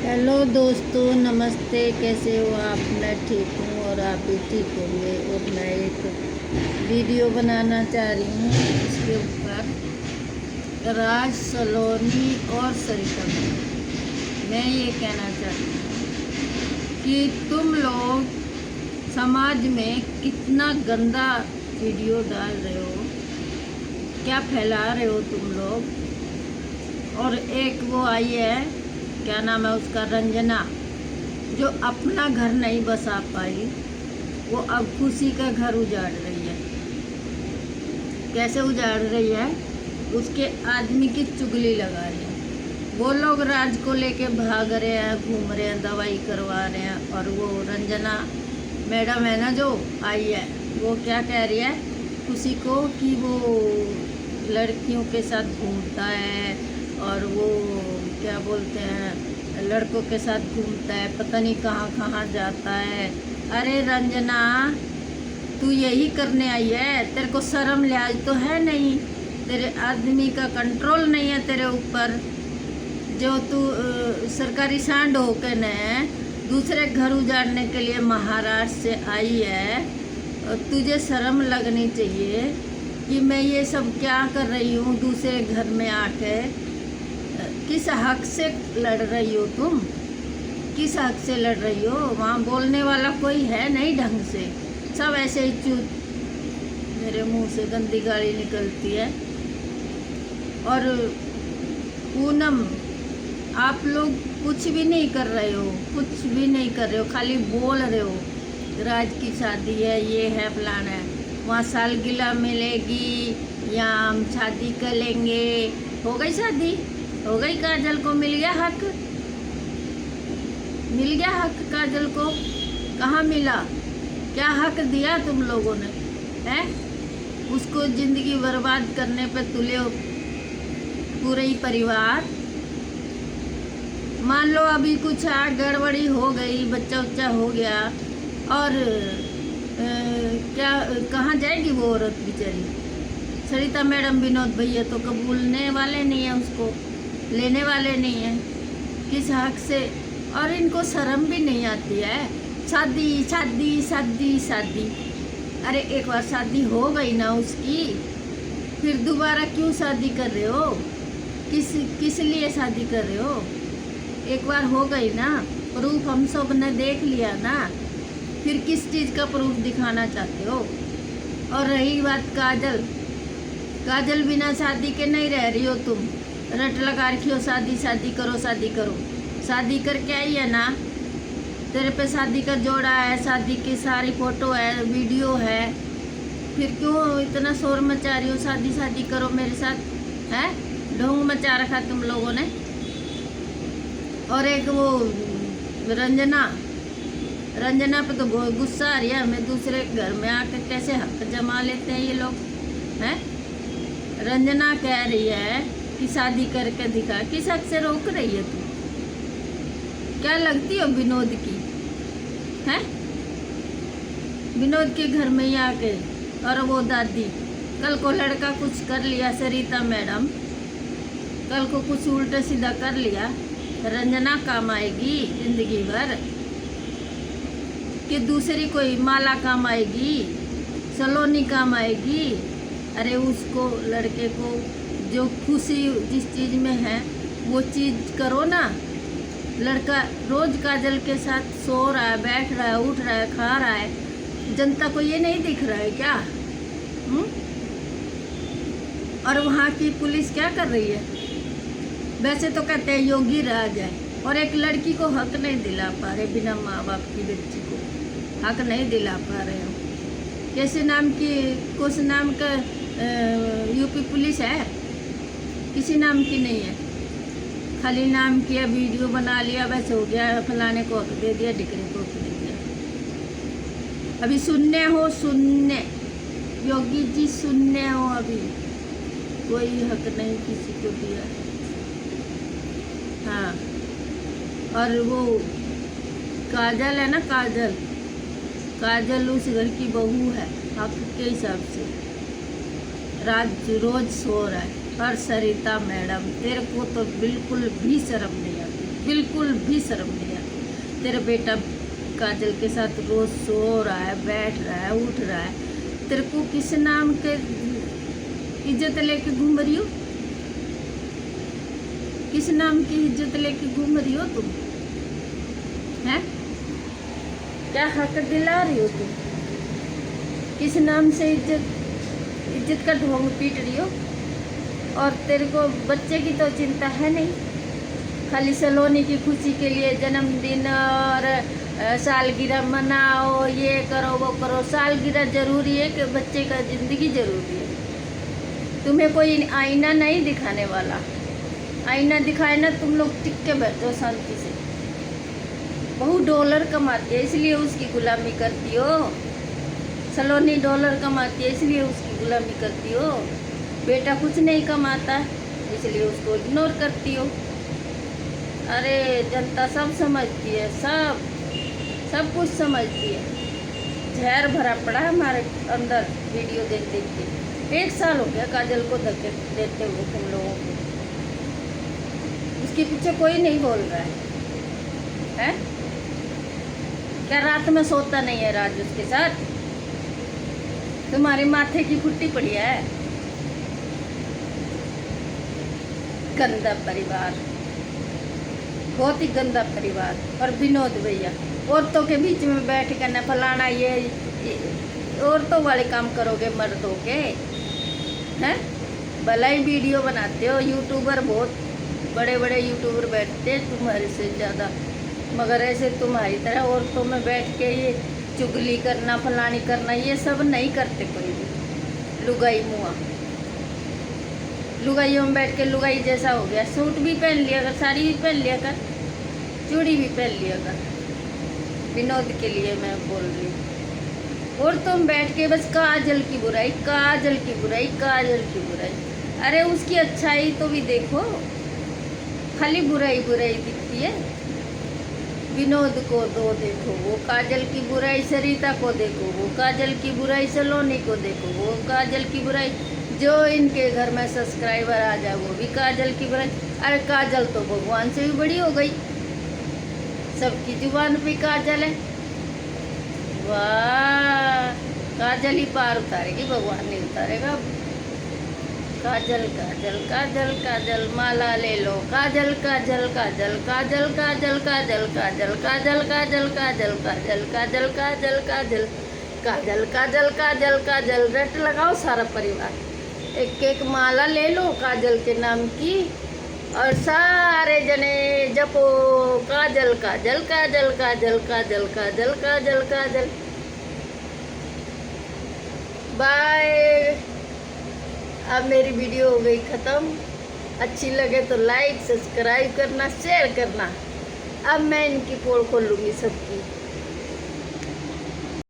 Hello दोस्तों, नमस्ते। कैसे हो आप? मैं ठीक हूँ और आप भी ठीक होंगे। और मैं एक वीडियो बनाना चाह रही हूँ इसके ऊपर राज सलोनी और सरिता। मैं ये कहना चाहती हूँ कि तुम लोग समाज में कितना गंदा वीडियो डाल रहे हो, क्या फैला रहे हो तुम लोग। और एक वो आई है, क्या नाम है उसका, रंजना, जो अपना घर नहीं बसा पाई, वो अब खुशी का घर उजाड़ रही है। कैसे उजाड़ रही है? उसके आदमी की चुगली लगा रही है। वो लोग राज को लेके भाग रहे हैं, घूम रहे हैं, दवाई करवा रहे हैं, और वो रंजना मैडम है ना जो आई है, वो क्या कह रही है खुशी को कि वो लड़कियों के साथ घूमता है और वो क्या बोलते हैं लड़कों के साथ घूमता है, पता नहीं कहाँ कहाँ जाता है। अरे रंजना, तू यही करने आई है? तेरे को शर्म लिहाज तो है नहीं? तेरे आदमी का कंट्रोल नहीं है तेरे ऊपर, जो तू सरकारी सांड होकर न दूसरे घर उजाड़ने के लिए महाराष्ट्र से आई है। तुझे शर्म लगनी चाहिए कि मैं ये सब क्या कर रही हूँ दूसरे घर में आके। किस हक से लड़ रही हो तुम? किस हक से लड़ रही हो? वहाँ बोलने वाला कोई है नहीं ढंग से, सब ऐसे ही चूत। मेरे मुंह से गंदी गाली निकलती है। और पूनम, आप लोग कुछ भी नहीं कर रहे हो, कुछ भी नहीं कर रहे हो, खाली बोल रहे हो राज की शादी है, ये है, फलान है, वहाँ सालगिरह मिलेगी या हम शादी कर लेंगे। हो गई शादी? हो गई? काजल को मिल गया हक? मिल गया हक काजल को? कहाँ मिला? क्या हक दिया तुम लोगों ने? हैं? उसको जिंदगी बर्बाद करने पे तुले हो पूरे ही परिवार। मान लो अभी कुछ गड़बड़ी हो गई, बच्चा उच्चा हो गया, और क्या कहाँ जाएगी वो औरत बेचारी? सरिता मैडम, विनोद भैया तो कबूलने वाले नहीं है, उसको लेने वाले नहीं हैं। किस हक से? और इनको शर्म भी नहीं आती है। शादी शादी शादी शादी। अरे एक बार शादी हो गई ना उसकी, फिर दोबारा क्यों शादी कर रहे हो? किस लिए शादी कर रहे हो? एक बार हो गई ना, प्रूफ हम सब ने देख लिया ना, फिर किस चीज़ का प्रूफ दिखाना चाहते हो? और रही बात काजल, काजल बिना शादी के नहीं रह रही हो तुम। रट लगा रखी हो शादी शादी करो शादी करो। शादी करके आई है ना, तेरे पे शादी का जोड़ा है, शादी की सारी फोटो है, वीडियो है, फिर क्यों इतना शोर मचा रही हो? शादी शादी करो मेरे साथ, है? ढोंग मचा रखा तुम लोगों ने। और एक वो रंजना, रंजना पे तो बहुत गुस्सा आ रही है हमें, दूसरे घर में आकर कैसे हक जमा लेते हैं ये लोग, हैं? रंजना कह रही है कि शादी करके दिखा। किस हक से रोक रही है तू? क्या लगती हो विनोद की? हैं? विनोद के घर में ही आके, और वो दादी, कल को लड़का कुछ कर लिया, सरिता मैडम कल को कुछ उल्टा सीधा कर लिया, रंजना काम आएगी जिंदगी भर? कि दूसरी कोई माला काम आएगी, सलोनी काम आएगी? अरे उसको, लड़के को जो खुशी जिस चीज़ में है वो चीज़ करो ना। लड़का रोज काजल के साथ सो रहा है, बैठ रहा है, उठ रहा है, खा रहा है, जनता को ये नहीं दिख रहा है क्या? और वहाँ की पुलिस क्या कर रही है? वैसे तो कहते हैं योगी राज है, और एक लड़की को हक नहीं दिला पा रहे, बिना माँ बाप की बच्ची को हक नहीं दिला पा रहे हो। कैसे नाम की, कुछ नाम का यूपी पुलिस है, किसी नाम की नहीं है, खाली नाम किया, वीडियो बना लिया, बस हो गया, फलाने को हक दे दिया, डिकरे को हक दे दिया। अभी सुनने हो, सुनने, योगी जी सुनने हो, अभी कोई हक नहीं किसी को दिया। हाँ, और वो काजल है ना, काजल, काजल उस घर की बहू है हक के हिसाब से। राज रोज सो रहा है। और सरिता मैडम, तेरे को तो बिल्कुल भी शर्म नहीं आती। बिल्कुल भी शर्म नहीं आती। तेरा बेटा काजल के साथ रोज सो रहा है, बैठ रहा है, उठ रहा है, तेरे को किस नाम के इज्जत लेके घूम रही हो? किस नाम की इज्जत लेके घूम रही हो तुम? हैं? क्या हक दिला रही हो तुम? किस नाम से इज्जत का ढोंग पीट रही हो? और तेरे को बच्चे की तो चिंता है नहीं, खाली सलोनी की खुशी के लिए जन्मदिन और सालगिरह मनाओ, ये करो वो करो। सालगिरह जरूरी है कि बच्चे का जिंदगी जरूरी है? तुम्हें कोई आईना नहीं दिखाने वाला। आईना दिखाए ना, तुम लोग टिक के बैठो शांति से। बहुत डॉलर कमाती है इसलिए उसकी गुलामी करती हो। सलोनी डॉलर कमाती है इसलिए उसकी गुलामी करती हो। बेटा कुछ नहीं कमाता इसलिए उसको इग्नोर करती हो। अरे जनता सब समझती है, सब कुछ समझती है। जहर भरा पड़ा है हमारे अंदर वीडियो देख देख के। 1 साल हो गया काजल को धक्के देते हुए तुम लोगों को। उसके पीछे कोई नहीं बोल रहा है? क्या रात में सोता नहीं है राज उसके साथ? तुम्हारे माथे की फुट्टी पड़ी है। गंदा परिवार, बहुत ही गंदा परिवार। और विनोद भैया औरतों के बीच में बैठ कर न फलाना ये औरतों वाले काम करोगे मर्दों के, हैं? भला ही वीडियो बनाते हो। यूट्यूबर बहुत बड़े बड़े यूट्यूबर बैठते हैं तुम्हारे से ज़्यादा, मगर ऐसे तुम्हारी तरह औरतों में बैठ के ये चुगली करना, फलानी करना, ये सब नहीं करते कोई भी। लुगाई मुआ, लुगाइयों में बैठ के लुगाई जैसा हो गया। सूट भी पहन लिया कर, साड़ी भी पहन लिया कर, चूड़ी भी पहन लिया कर। विनोद के लिए मैं बोल रही हूँ। और तुम बैठ के बस काजल की बुराई, काजल की बुराई, काजल की बुराई। अरे उसकी अच्छाई तो भी देखो, खाली बुराई बुराई दिखती है। विनोद को दो देखो, वो काजल की बुराई सरिता को देखो, वो काजल की बुराई सलोनी को देखो, वो काजल की बुराई जो इनके घर में सब्सक्राइबर आ जाए वो भी काजल की बुराई। अरे काजल तो भगवान से भी बड़ी हो गई, सबकी जुबान पे काजल है। वाह, काजल ही पार उतारेगी, भगवान नहीं उतारेगा। काजल काजल काजल काजल माला ले लो। काजल काजल काजल काजल काजल काजल काजल काजल काजल काजल काजल काजल काजल काजल काजल काजल काजल काजल रट लगाओ सारा परिवार, एक एक माला ले लो काजल के नाम की और सारे जने जपो काजल काजल काजल काजल काजल काजल काजल काजल। बाय। अब मेरी वीडियो हो गई ख़त्म। अच्छी लगे तो लाइक सब्सक्राइब करना, शेयर करना। अब मैं इनकी पोल खोलूँगी सबकी।